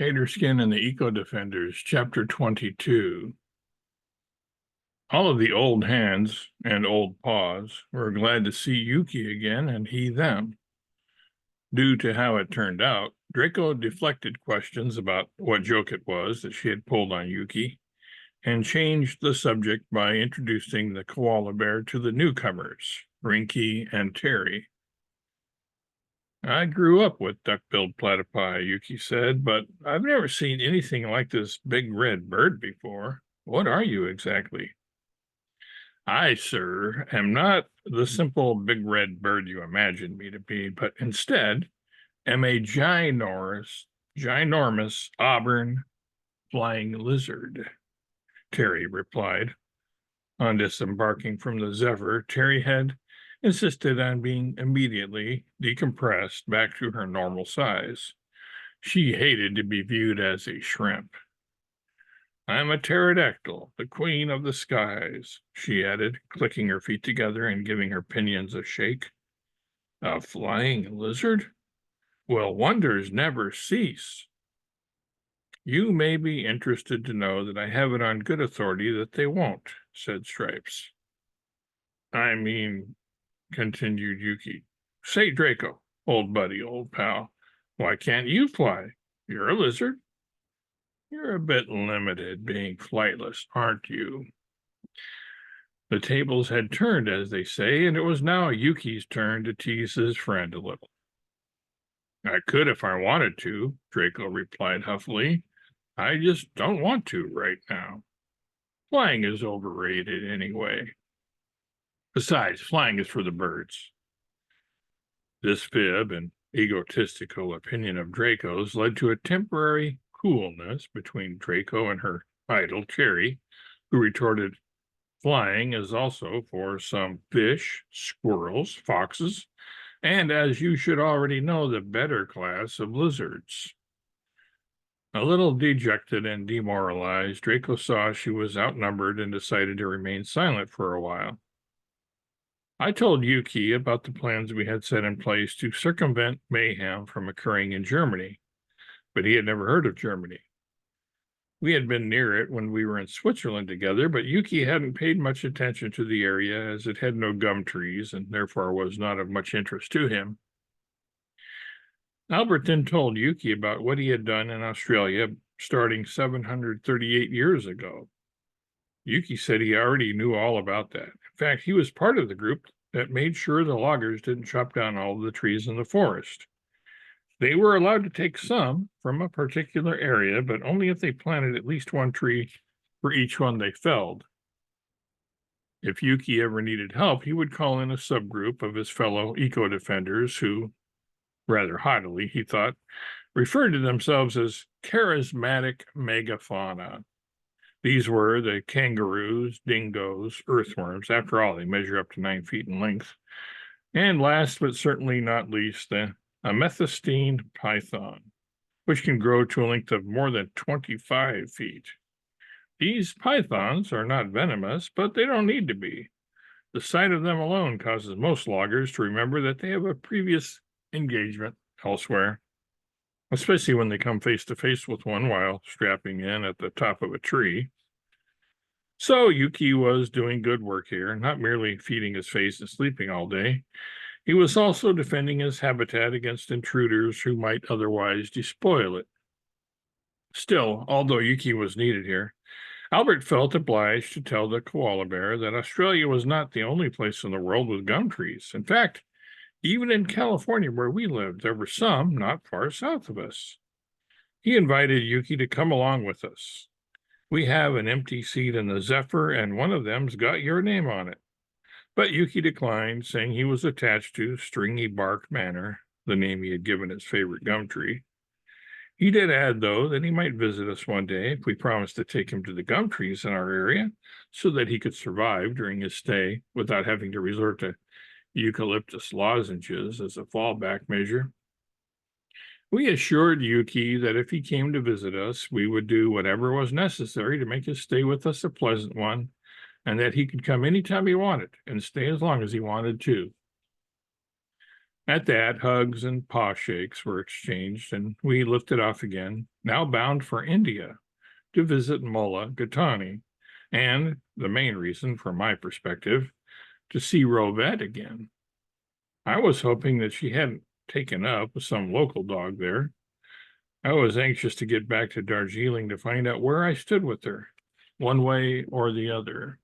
Taterskin and the Eco Defenders, Chapter 22. All of the old hands and old paws were glad to see Yuki again, and he them. Due to how it turned out, Draco deflected questions about what joke it was that she had pulled on Yuki, and changed the subject by introducing the koala bear to the newcomers, Rinky and Terry. I grew up with duck-billed platypi, Yuki said, but I've never seen anything like this big red bird before. What are you exactly? I, sir, am not the simple big red bird you imagine me to be, but instead am a ginormous auburn flying lizard, Terry replied. On disembarking from the Zephyr, Terry had insisted on being immediately decompressed back to her normal size. She hated to be viewed as a shrimp. I'm a pterodactyl, the queen of the skies, she added, clicking her feet together and giving her pinions a shake. A flying lizard? Well, wonders never cease. You may be interested to know that I have it on good authority that they won't, said Stripes. I mean, continued Yuki. Say, Draco, old buddy, old pal, why can't you fly? You're a lizard. You're a bit limited being flightless, aren't you? The tables had turned, as they say, and it was now Yuki's turn to tease his friend a little. I could if I wanted to, Draco replied huffily. I just don't want to right now. Flying is overrated anyway. Besides, flying is for the birds. This fib and egotistical opinion of Draco's led to a temporary coolness between Draco and her idol, Cherry, who retorted, flying is also for some fish, squirrels, foxes, and, as you should already know, the better class of lizards. A little dejected and demoralized, Draco saw she was outnumbered and decided to remain silent for a while. I told Yuki about the plans we had set in place to circumvent mayhem from occurring in Germany, but he had never heard of Germany. We had been near it when we were in Switzerland together, but Yuki hadn't paid much attention to the area as it had no gum trees and therefore was not of much interest to him. Albert then told Yuki about what he had done in Australia starting 738 years ago. Yuki said he already knew all about that. In fact, he was part of the group that made sure the loggers didn't chop down all of the trees in the forest. They were allowed to take some from a particular area, but only if they planted at least one tree for each one they felled. If Yuki ever needed help, he would call in a subgroup of his fellow eco-defenders who, rather haughtily, he thought, referred to themselves as charismatic megafauna. These were the kangaroos, dingoes, earthworms. After all, they measure up to 9 feet in length. And last but certainly not least, the amethystine python, which can grow to a length of more than 25 feet. These pythons are not venomous, but they don't need to be. The sight of them alone causes most loggers to remember that they have a previous engagement elsewhere, especially when they come face to face with one while strapping in at the top of a tree. So Yuki was doing good work here, not merely feeding his face and sleeping all day. He was also defending his habitat against intruders who might otherwise despoil it. Still, although Yuki was needed here, Albert felt obliged to tell the koala bear that Australia was not the only place in the world with gum trees. In fact, even in California, where we lived, there were some not far south of us. He invited Yuki to come along with us. We have an empty seat in the Zephyr, and one of them's got your name on it. But Yuki declined, saying he was attached to Stringy Bark Manor, the name he had given his favorite gum tree. He did add, though, that he might visit us one day if we promised to take him to the gum trees in our area so that he could survive during his stay without having to resort to eucalyptus lozenges as a fallback measure. We assured Yuki that if he came to visit us, we would do whatever was necessary to make his stay with us a pleasant one, and that he could come anytime he wanted and stay as long as he wanted to. At that, hugs and paw shakes were exchanged, and we lifted off again, now bound for India to visit Mullah Gatani, and the main reason, from my perspective, to see Rovette again. I was hoping that she hadn't taken up with some local dog there. I was anxious to get back to Darjeeling to find out where I stood with her, one way or the other.